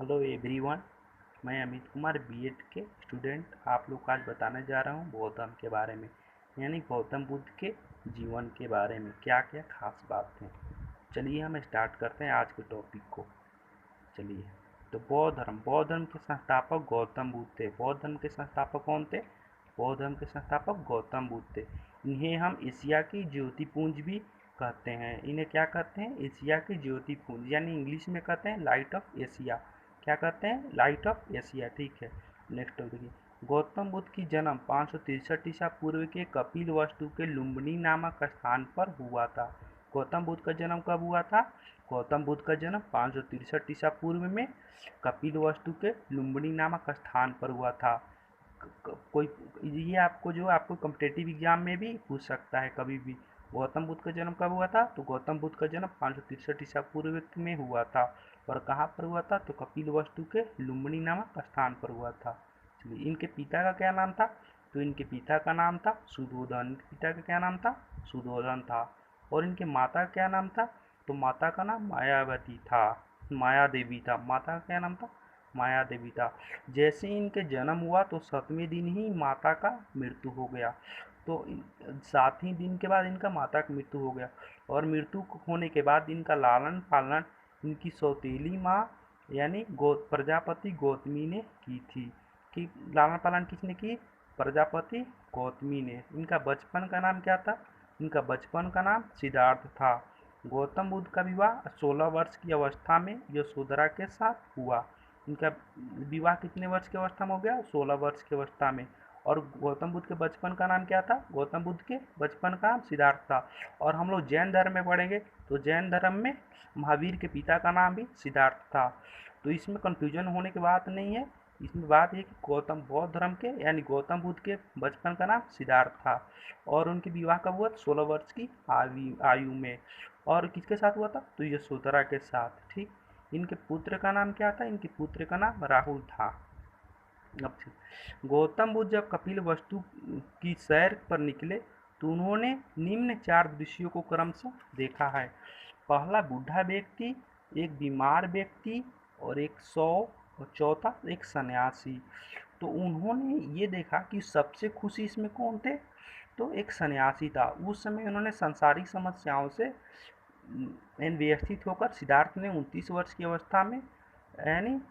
Hello everyone. मैं Amit Kumar BEd के student आप लोग को आज बताने जा रहा हूँ बौद्ध धर्म के बारे में, यानी गौतम बुद्ध के जीवन के बारे में क्या क्या खास बात हैं। चलिए हम स्टार्ट करते हैं आज के टॉपिक को। चलिए, तो बौद्ध धर्म के संस्थापक गौतम बुद्ध थे। बौद्ध धर्म के संस्थापक कौन थे? बौद्ध धर्म के संस्थापक गौतम बुद्ध थे। इन्हें हम एशिया की ज्योतिपुंज भी कहते हैं। इन्हें क्या कहते हैं? एशिया की ज्योतिपुंज, यानी इंग्लिश में कहते हैं लाइट ऑफ एशिया। क्या कहते हैं? Light of Asia. ठीक है, नेक्स्ट देखिए। गौतम बुद्ध की जन्म 563 ईसा पूर्व के कपिल वस्तु के लुम्बिनी नामक स्थान पर हुआ था। गौतम बुद्ध का जन्म कब हुआ था? गौतम बुद्ध का जन्म 563 ईसा पूर्व में कपिल वस्तु के लुम्बिनी नामक स्थान पर हुआ था। कोई ये आपको कॉम्पिटिटिव एग्जाम में भी पूछ सकता है कभी भी। गौतम बुद्ध का जन्म कब हुआ था? तो गौतम बुद्ध का जन्म 563 ईसा पूर्व में हुआ था। और कहाँ पर हुआ था? तो कपिल वस्तु के लुम्बिनी नामक स्थान पर हुआ था। चलिए, इनके पिता का क्या नाम था? तो इनके पिता का नाम था सुधोधन। इनके पिता का क्या नाम था? सुधोधन था। और इनके माता का क्या नाम था? तो माता का नाम मायावती था, माया देवी था। माता का क्या नाम था? माया देवी था। जैसे ही इनके जन्म हुआ तो 7वें दिन ही माता का मृत्यु हो गया। तो 7 ही दिन के बाद इनका माता का मृत्यु हो गया। और मृत्यु होने के बाद इनका लालन पालन इनकी सौतेली माँ यानी प्रजापति गौतमी ने की थी। कि लालन पालन किसने की? प्रजापति गौतमी ने। इनका बचपन का नाम क्या था? इनका बचपन का नाम सिद्धार्थ था। गौतम बुद्ध का विवाह 16 वर्ष की अवस्था में यशोधरा के साथ हुआ। इनका विवाह कितने वर्ष की अवस्था में हो गया? 16 वर्ष की अवस्था में। और गौतम बुद्ध के बचपन का नाम क्या था? गौतम बुद्ध के बचपन का नाम सिद्धार्थ था। और हम लोग जैन धर्म में पढ़ेंगे तो जैन धर्म में महावीर के पिता का नाम भी सिद्धार्थ था। तो इसमें कंफ्यूजन होने की बात नहीं है। इसमें बात है कि गौतम बौद्ध धर्म के यानी गौतम बुद्ध के बचपन का नाम सिद्धार्थ था। और उनके विवाह कब हुआ? 16 वर्ष की आयु में। और किसके साथ हुआ था? तो यशोधरा के साथ। ठीक। इनके पुत्र का नाम क्या था? इनके पुत्र का नाम राहुल था। अब गौतम बुद्ध जब कपिल वस्तु की सैर पर निकले तो उन्होंने निम्न 4 दृश्यों को क्रमशः देखा है। पहला बूढ़ा व्यक्ति, एक बीमार व्यक्ति और एक सौ, और चौथा एक सन्यासी। तो उन्होंने ये देखा कि सबसे खुशी इसमें कौन थे? तो एक सन्यासी था। उस समय उन्होंने सांसारिक समस्याओं से व्यवस्थित होकर सिद्धार्थ ने 29 वर्ष की अवस्था में यानी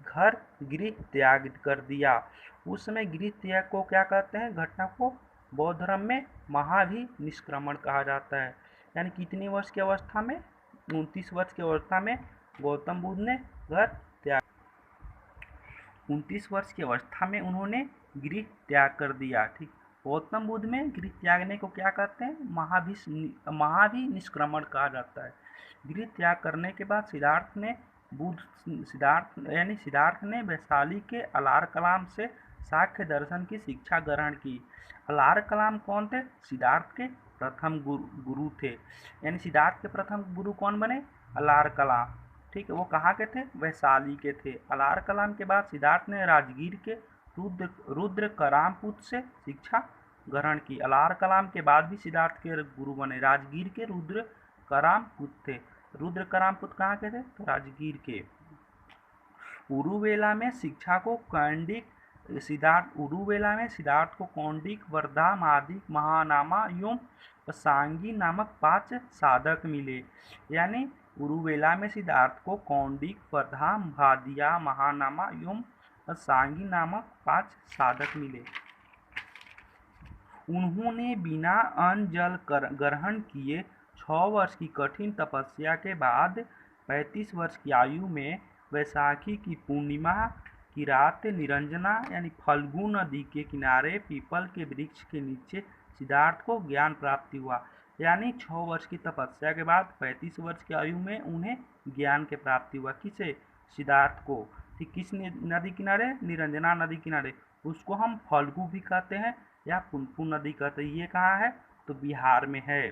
घर गृह त्याग कर दिया। उस समय गृह त्याग को क्या कहते हैं? घटना को बौद्ध धर्म में महाभिनिष्क्रमण कहा जाता है। यानी कितनी वर्ष की अवस्था में? 29 वर्ष की अवस्था में गौतम बुद्ध ने घर त्याग 29 वर्ष की अवस्था में उन्होंने गृह त्याग कर दिया। ठीक। गौतम बुद्ध में गृह त्यागने को क्या कहते हैं? महाभिनिष्क्रमण कहा जाता है। गृह त्याग करने के बाद सिद्धार्थ ने वैशाली के अलार कलाम से सांख्य दर्शन की शिक्षा ग्रहण की। अलार कलाम कौन थे? सिद्धार्थ के प्रथम गुरु थे। यानी सिद्धार्थ के प्रथम गुरु कौन बने? अलार कलाम। ठीक है, वो कहाँ के थे? वैशाली के थे। अलार कलाम के बाद सिद्धार्थ ने राजगीर के रुद्र करामपुत से शिक्षा ग्रहण की। अलार कलाम के बाद भी सिद्धार्थ के गुरु बने राजगीर के रुद्र करामपुत थे। रुद्र करामपुत कहाँ के थे? तो राजगीर के। उरुवेला में सिद्धार्थ को कौंडिक, वर्धा, मादिक, महानामा एवं सांगी नामक 5 साधक मिले। यानी उरुवेला में सिद्धार्थ को कौंडिक, वर्धा, भादिया, महानामा एवं सांगी नामक 5 साधक मिले। उन्होंने बिना अन्न जल ग्रहण किए 6 वर्ष की कठिन तपस्या के बाद 35 वर्ष की आयु में वैशाखी की पूर्णिमा की रात निरंजना यानी फल्गु नदी के किनारे पीपल के वृक्ष के नीचे सिद्धार्थ को ज्ञान प्राप्ति हुआ। यानी 6 वर्ष की तपस्या के बाद 35 वर्ष की आयु में उन्हें ज्ञान की प्राप्ति हुआ। किसे? सिद्धार्थ को। ठीक। किस नदी किनारे? निरंजना नदी किनारे। उसको हम फल्गु भी कहते हैं या पुनपुन नदी कहते हैं। ये कहाँ है? तो बिहार में है।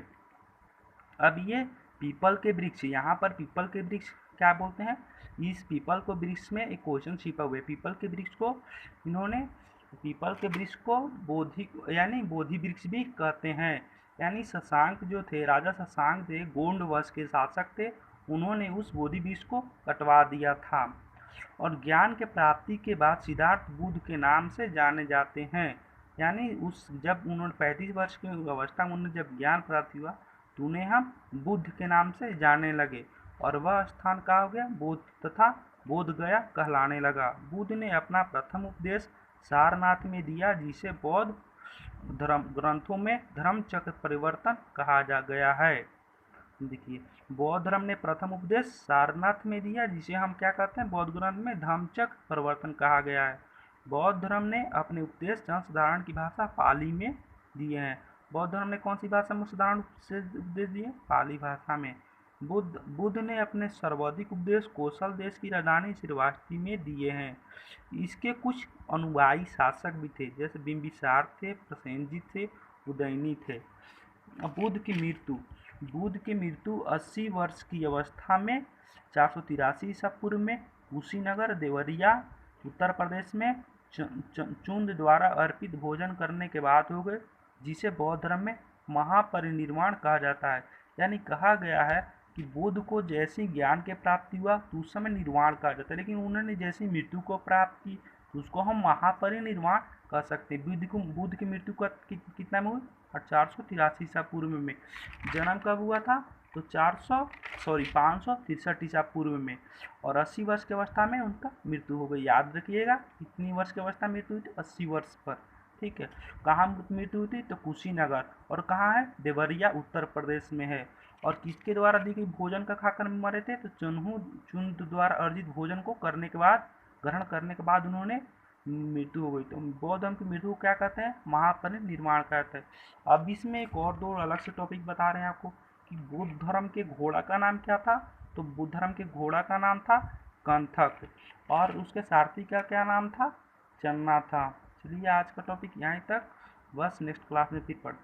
अब ये पीपल के वृक्ष, यहाँ पर पीपल के वृक्ष क्या बोलते हैं? इस पीपल को वृक्ष में एक क्वेश्चन छिपा हुआ है। पीपल के वृक्ष को बोधि वृक्ष भी कहते हैं। यानी शशांक जो थे, राजा शशांक थे, गोंड वंश के शासक थे। उन्होंने उस बोधि वृक्ष को कटवा दिया था। और ज्ञान के प्राप्ति के बाद सिद्धार्थ बुद्ध के नाम से जाने जाते हैं। यानी उस जब उन्होंने 35 वर्ष की अवस्था में उन्हें जब ज्ञान प्राप्त हुआ तो उन्हें हम बुद्ध के नाम से जानने लगे और वह स्थान कहाँ हो गया, बोध तथा बोध गया कहलाने लगा। बुद्ध ने अपना प्रथम उपदेश सारनाथ में दिया, जिसे बौद्ध धर्म ग्रंथों में धर्म चक्र परिवर्तन कहा जा गया है। देखिए, बौद्ध धर्म ने प्रथम उपदेश सारनाथ में दिया, जिसे हम क्या कहते हैं, बौद्ध ग्रंथ में धम्मचक्र परिवर्तन कहा गया है। बौद्ध धर्म ने अपने उपदेश जनसाधारण की भाषा पाली में दिए हैं। बौद्ध धर्म ने कौन सी भाषा में साधारण से उपदेश दिए, पाली भाषा में। बुद्ध ने अपने सर्वाधिक उपदेश कौशल देश की राजधानी श्रीवास्तव में दिए हैं। इसके कुछ अनुयायी शासक भी थे, जैसे बिंबिसार थे, प्रसेनजित थे, उदयनी थे। बुद्ध की मृत्यु 80 वर्ष की अवस्था में 483 ईसा पूर्व में कुशीनगर देवरिया उत्तर प्रदेश में चुंद द्वारा अर्पित भोजन करने के बाद हो गए, जिसे बौद्ध धर्म में महापरिनिर्वाण कहा जाता है। यानी कहा गया है कि बुद्ध को जैसी ज्ञान के प्राप्ति हुआ तो उस समय निर्वाण कहा जाता है, लेकिन उन्होंने जैसी मृत्यु को प्राप्त की तो उसको हम महापरिनिर्वाण कह सकते हैं। बुद्ध की मृत्यु का कितना में हुई, 483 ईसा पूर्व में। जन्म कब हुआ था, तो 563 ईसा पूर्व में, और 80 वर्ष की अवस्था में उनका मृत्यु हो गई। याद रखिएगा कितनी वर्ष की अवस्था में मृत्यु हुई थी, 80 वर्ष पर। ठीक है, कहाँ मृत्यु हुई थी, तो कुशीनगर, और कहाँ है, देवरिया उत्तर प्रदेश में है। और किसके द्वारा दी गई भोजन का खाकर मरे थे, तो चुंद द्वारा अर्जित भोजन को ग्रहण करने के बाद उन्होंने मृत्यु हो गई। तो बौद्ध धर्म की मृत्यु को क्या कहते हैं, महापरिनिर्वाण कहते हैं। अब इसमें एक और दो अलग से टॉपिक बता रहे हैं आपको कि बुद्ध धर्म के घोड़ा का नाम क्या था। तो बुद्ध धर्म के घोड़ा का नाम था कंथक, और उसके सारथी का क्या नाम था, चन्ना था। चलिए आज का टॉपिक यहीं तक, बस नेक्स्ट क्लास में फिर पढ़ते हैं।